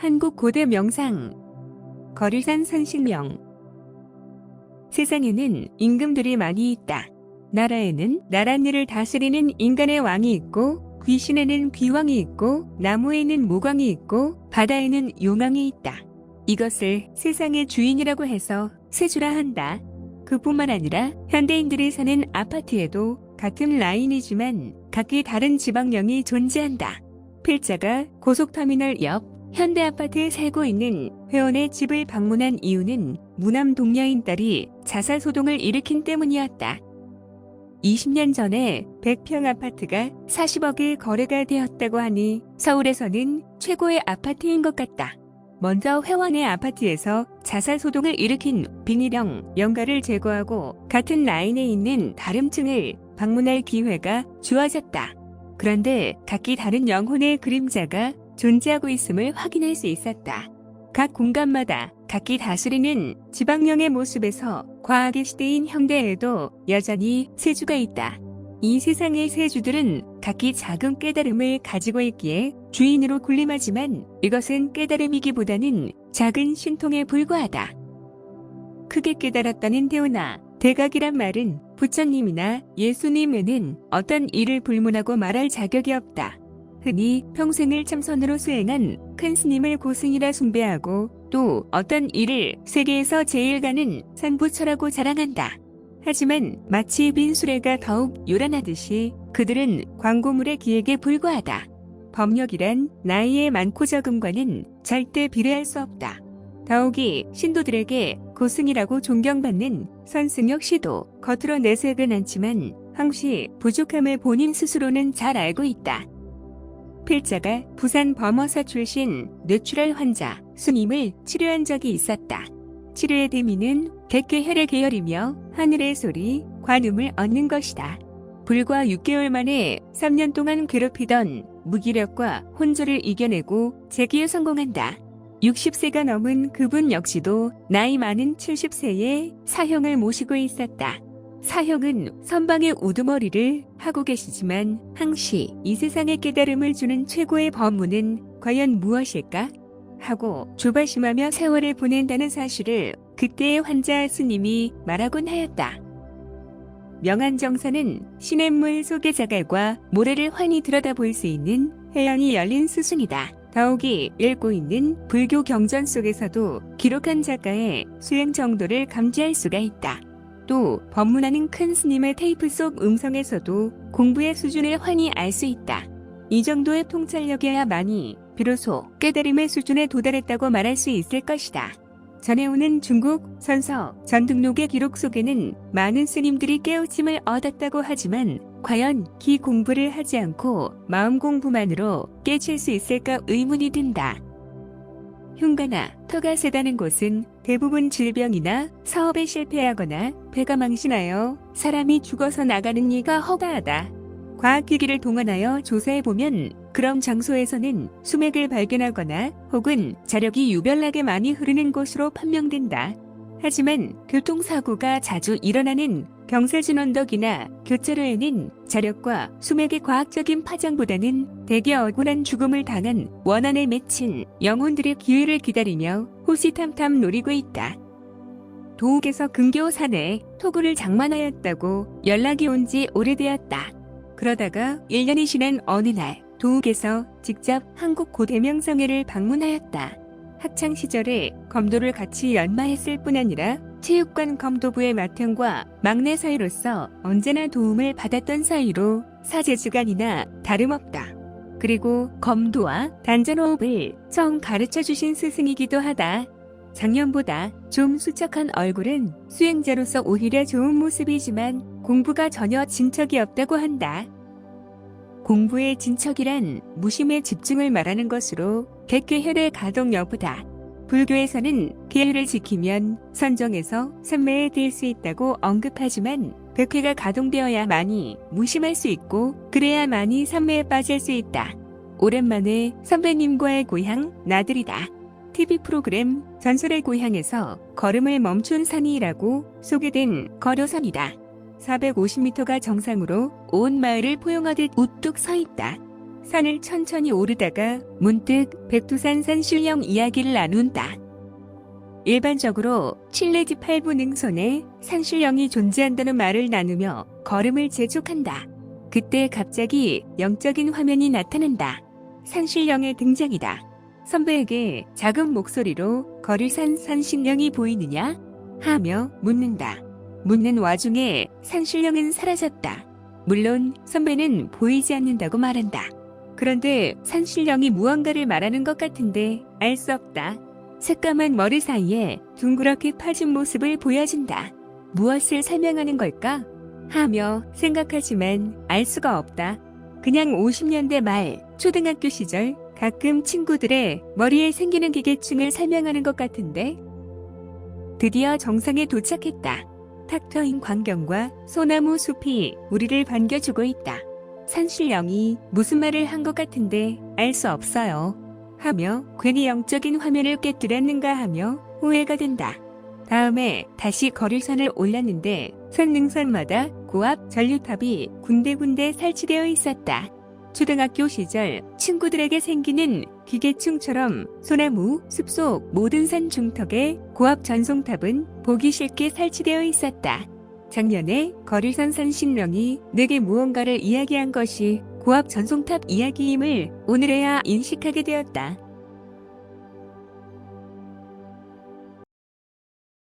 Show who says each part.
Speaker 1: 한국 고대 명상 거류산 선식명. 세상에는 임금들이 많이 있다. 나라에는 나랏일을 다스리는 인간의 왕이 있고, 귀신에는 귀왕이 있고, 나무에는 무광이 있고, 바다에는 용왕이 있다. 이것을 세상의 주인이라고 해서 세주라 한다. 그뿐만 아니라 현대인들이 사는 아파트에도 같은 라인이지만 각기 다른 지방령이 존재한다. 필자가 고속터미널 옆 현대아파트에 살고 있는 회원의 집을 방문한 이유는 무남 동녀인 딸이 자살소동을 일으킨 때문이었다. 20년 전에 100평 아파트가 40억에 거래가 되었다고 하니 서울에서는 최고의 아파트인 것 같다. 먼저 회원의 아파트에서 자살소동을 일으킨 빙의령 영가를 제거하고 같은 라인에 있는 다른 층을 방문할 기회가 주어졌다. 그런데 각기 다른 영혼의 그림자가 존재하고 있음을 확인할 수 있었다. 각 공간마다 각기 다스리는 지방령의 모습에서 과학의 시대인 현대에도 여전히 세주가 있다. 이 세상의 세주들은 각기 작은 깨달음을 가지고 있기에 주인으로 군림하지만 이것은 깨달음이기보다는 작은 신통에 불과하다. 크게 깨달았다는 대우나 대각이란 말은 부처님이나 예수님에는 어떤 일을 불문하고 말할 자격이 없다. 흔히 평생을 참선으로 수행한 큰 스님을 고승이라 숭배하고 또 어떤 일을 세계에서 제일 가는 산부처라고 자랑한다. 하지만 마치 빈수레가 더욱 요란하듯이 그들은 광고물의 기획에 불과하다. 법력이란 나이의 많고 적음과는 절대 비례할 수 없다. 더욱이 신도들에게 고승이라고 존경받는 선승 역시도 겉으로 내색은 않지만 항시 부족함을 본인 스스로는 잘 알고 있다. 필자가 부산 범어사 출신 뇌출혈 환자 스님을 치료한 적이 있었다. 치료의 대미는 객괴혈의 계열이며 하늘의 소리, 관음을 얻는 것이다. 불과 6개월 만에 3년 동안 괴롭히던 무기력과 혼조를 이겨내고 재기에 성공한다. 60세가 넘은 그분 역시도 나이 많은 70세에 사형을 모시고 있었다. 사형은 선방의 우두머리를 하고 계시지만 항시 이 세상에 깨달음을 주는 최고의 법문은 과연 무엇일까? 하고 조바심하며 세월을 보낸다는 사실을 그때의 환자 스님이 말하곤 하였다. 명안정사는 시냇물 속의 자갈과 모래를 환히 들여다볼 수 있는 해양이 열린 스승이다. 더욱이 읽고 있는 불교 경전 속에서도 기록한 작가의 수행 정도를 감지할 수가 있다. 또 법문하는 큰 스님의 테이프 속 음성에서도 공부의 수준을 환히 알 수 있다. 이 정도의 통찰력이야만이 비로소 깨달음의 수준에 도달했다고 말할 수 있을 것이다. 전해오는 중국 선서 전등록의 기록 속에는 많은 스님들이 깨우침을 얻었다고 하지만 과연 기 공부를 하지 않고 마음 공부만으로 깨칠 수 있을까 의문이 든다. 흉가나 터가 세다는 곳은 대부분 질병이나 사업에 실패하거나 배가 망신하여 사람이 죽어서 나가는 이가 허다하다. 과학기기를 동원하여 조사해보면 그런 장소에서는 수맥을 발견하거나 혹은 자력이 유별나게 많이 흐르는 곳으로 판명된다. 하지만 교통사고가 자주 일어나는 경사진 언덕이나 교차로에는 자력과 수맥의 과학적인 파장보다는 대개 억울한 죽음을 당한 원한에 맺힌 영혼들의 기회를 기다리며 호시탐탐 노리고 있다. 도읍에서 근교 산에 토구를 장만하였다고 연락이 온 지 오래되었다. 그러다가 1년이 지난 어느 날 도읍에서 직접 한국 고대명성회를 방문하였다. 학창시절에 검도를 같이 연마했을 뿐 아니라 체육관 검도부의 맏형과 막내 사이로서 언제나 도움을 받았던 사이로 사제주간이나 다름없다. 그리고 검도와 단전호흡을 처음 가르쳐주신 스승이기도 하다. 작년보다 좀 수척한 얼굴은 수행자로서 오히려 좋은 모습이지만 공부가 전혀 진척이 없다고 한다. 공부의 진척이란 무심의 집중을 말하는 것으로 객괴혈의 가동 여부다. 불교에서는 계율을 지키면 선정에서 선매에 들 수 있다고 언급하지만 백회가 가동되어야만이 무심할 수 있고 그래야만이 선매에 빠질 수 있다. 오랜만에 선배님과의 고향 나들이다. TV 프로그램 전설의 고향에서 걸음을 멈춘 산이라고 소개된 거려산이다. 450m가 정상으로 온 마을을 포용하듯 우뚝 서 있다. 산을 천천히 오르다가 문득 백두산 산신령 이야기를 나눈다. 일반적으로 7내지 8부 능선에 산신령이 존재한다는 말을 나누며 걸음을 재촉한다. 그때 갑자기 영적인 화면이 나타난다. 산신령의 등장이다. 선배에게 작은 목소리로 거리산 산신령이 보이느냐? 하며 묻는다. 묻는 와중에 산신령은 사라졌다. 물론 선배는 보이지 않는다고 말한다. 그런데 산신령이 무언가를 말하는 것 같은데 알 수 없다. 새까만 머리 사이에 둥그렇게 파진 모습을 보여준다. 무엇을 설명하는 걸까? 하며 생각하지만 알 수가 없다. 그냥 50년대 말 초등학교 시절 가끔 친구들의 머리에 생기는 기계충을 설명하는 것 같은데. 드디어 정상에 도착했다. 탁 트인 광경과 소나무 숲이 우리를 반겨주고 있다. 산신령이 무슨 말을 한 것 같은데 알 수 없어요. 하며 괜히 영적인 화면을 깨뜨렸는가 하며 후회가 된다. 다음에 다시 거리산을 올랐는데 산 능선마다 고압 전류탑이 군데군데 설치되어 있었다. 초등학교 시절 친구들에게 생기는 기계충처럼 소나무, 숲속 모든 산 중턱에 고압 전송탑은 보기 싫게 설치되어 있었다. 작년에 거리산 산신령이 내게 무언가를 이야기한 것이 고압 전송탑 이야기임을 오늘에야 인식하게 되었다.